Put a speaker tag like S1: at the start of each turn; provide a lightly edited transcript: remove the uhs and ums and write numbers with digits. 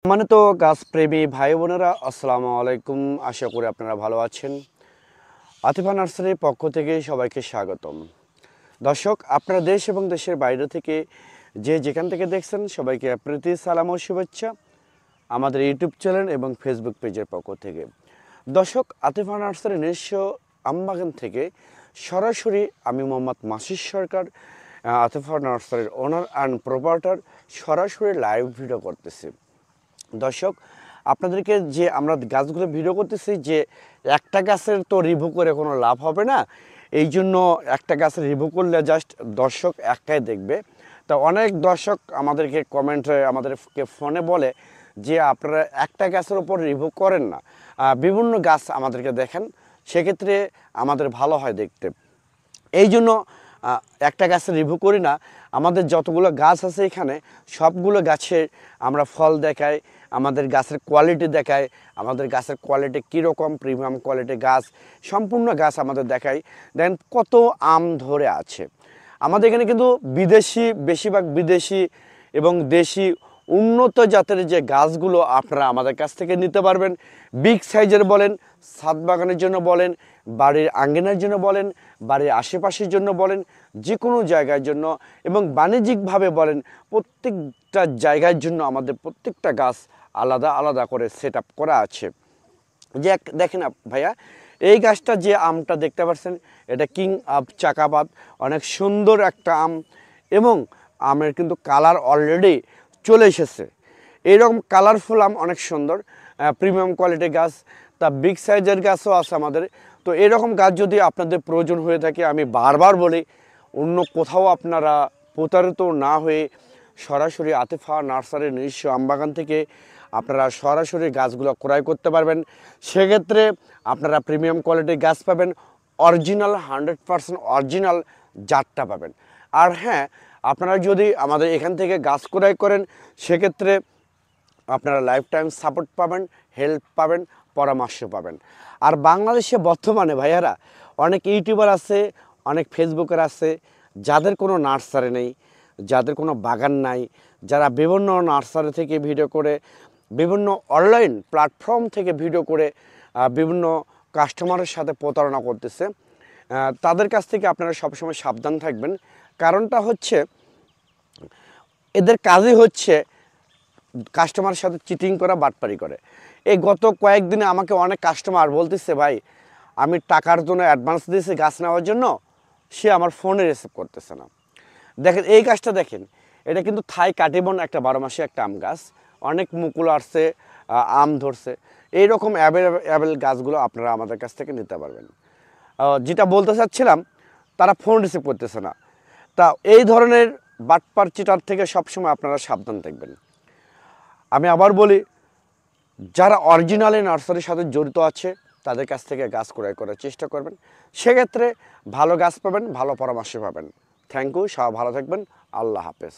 S1: সম্মানিত গাছপ্রেমী ভাই বোনেরা, আসসালামু আলাইকুম। আশা করি আপনারা ভালো আছেন। আতিফা নার্সারির পক্ষ থেকে সবাইকে স্বাগতম। দর্শক, আপনারা দেশ এবং দেশের বাইরে থেকে যেখান থেকে দেখছেন সবাইকে প্রীতি সালাম ও শুভেচ্ছা আমাদের ইউটিউব চ্যানেল এবং ফেসবুক পেজের পক্ষ থেকে। দর্শক, আতিফা নার্সারি নিজস্ব আমবাগান থেকে সরাসরি আমি মোহাম্মদ মাসির সরকার, আতিফা নার্সারির ওনার অ্যান্ড প্রোপাইটার, সরাসরি লাইভ ভিডিও করতেছি। দর্শক, আপনাদেরকে যে আমরা গাছগুলো ভিডিও করতেছি, যে একটা গাছের তো রিভিউ করে কোনো লাভ হবে না, এই জন্য একটা গাছের রিভিউ করলে জাস্ট দর্শক একটাই দেখবে। তা অনেক দর্শক আমাদেরকে কমেন্টে আমাদেরকে ফোনে বলে যে আপনারা একটা গাছের ওপর রিভিউ করেন না, বিভিন্ন গাছ আমাদেরকে দেখেন, সেক্ষেত্রে আমাদের ভালো হয় দেখতে। এই জন্য একটা গাছের রিভিউ করি না। আমাদের যতগুলো গাছ আছে এখানে সবগুলো গাছের আমরা ফল দেখাই, আমাদের গাছের কোয়ালিটি দেখাই, আমাদের গাছের কোয়ালিটি কীরকম, প্রিমিয়াম কোয়ালিটি গাছ, সম্পূর্ণ গাছ আমাদের দেখাই। দেখেন কত আম ধরে আছে। আমাদের এখানে কিন্তু বিদেশি, বেশিরভাগ বিদেশি এবং দেশি উন্নত জাতের যে গাছগুলো আপনারা আমাদের কাছ থেকে নিতে পারবেন। বিগ সাইজের বলেন, ছাদ বাগানের জন্য বলেন, বাড়ির আঙ্গিনার জন্য বলেন, বাড়ির আশেপাশের জন্য বলেন, যে কোনো জায়গার জন্য এবং বাণিজ্যিকভাবে বলেন, প্রত্যেকটা জায়গার জন্য আমাদের প্রত্যেকটা গাছ আলাদা আলাদা করে সেট আপ করা আছে। যে দেখেন ভাইয়া, এই গাছটা যে আমটা দেখতে পাচ্ছেন, এটা কিং অফ চাকাবাদ, অনেক সুন্দর একটা আম এবং আমের কিন্তু কালার অলরেডি চলে এসেছে। এইরকম কালারফুল আম অনেক সুন্দর, প্রিমিয়াম কোয়ালিটির গাছ। তা বিগ সাইজের গাছও আছে আমাদের। তো এরকম গাছ যদি আপনাদের প্রয়োজন হয়ে থাকে, আমি বারবার বলি, অন্য কোথাও আপনারা প্রতারিত না হয়ে সরাসরি আতিফা নার্সারির নিজস্ব আমবাগান থেকে আপনারা সরাসরি গাছগুলো ক্রয় করতে পারবেন। সেক্ষেত্রে আপনারা প্রিমিয়াম কোয়ালিটির গাছ পাবেন, অরিজিনাল 100% অরিজিনাল জাতটা পাবেন। আর হ্যাঁ, আপনারা যদি আমাদের এখান থেকে গাছ ক্রয় করেন, সেক্ষেত্রে আপনারা লাইফ টাইম সাপোর্ট পাবেন, হেল্প পাবেন, পরামর্শ পাবেন। আর বাংলাদেশে বর্তমানে ভাইয়ারা অনেক ইউটিউবার আছে, অনেক ফেসবুকার আছে, যাদের কোনো নার্সারি নেই, যাদের কোনো বাগান নাই, যারা বিভিন্ন নার্সারি থেকে ভিডিও করে, বিভিন্ন অনলাইন প্ল্যাটফর্ম থেকে ভিডিও করে বিভিন্ন কাস্টমারের সাথে প্রতারণা করতেছে। তাদের কাছ থেকে আপনারা সবসময় সাবধান থাকবেন। কারণটা হচ্ছে, এদের কাজই হচ্ছে কাস্টমারের সাথে চিটিং করা, বাটপারি করে। এই গত কয়েকদিনে আমাকে অনেক কাস্টমার বলতেছে, ভাই আমি টাকার জন্য অ্যাডভান্স দিয়েছি গাছ নেওয়ার জন্য, সে আমার ফোনে রিসিভ করতেছে না। দেখেন এই গাছটা দেখেন, এটা কিন্তু থাই কাটিবন, একটা 12 মাসে একটা আম গাছ, অনেক মুকুল আসছে, আম ধরছে। এইরকম অ্যাভেলেবল গাছগুলো আপনারা আমাদের কাছ থেকে নিতে পারবেন। যেটা বলতে চাচ্ছিলাম, তারা ফোন রিসিভ করতেছে না। তা এই ধরনের বাটপার চিটার থেকে সবসময় আপনারা সাবধান থাকবেন। আমি আবার বলি, যারা অরিজিনালি নার্সারির সাথে জড়িত আছে তাদের কাছ থেকে গাছ ক্রয় করার চেষ্টা করবেন। সেক্ষেত্রে ভালো গাছ পাবেন, ভালো পরামর্শ পাবেন। থ্যাংক ইউ, সবাই ভালো থাকবেন। আল্লাহ হাফেজ।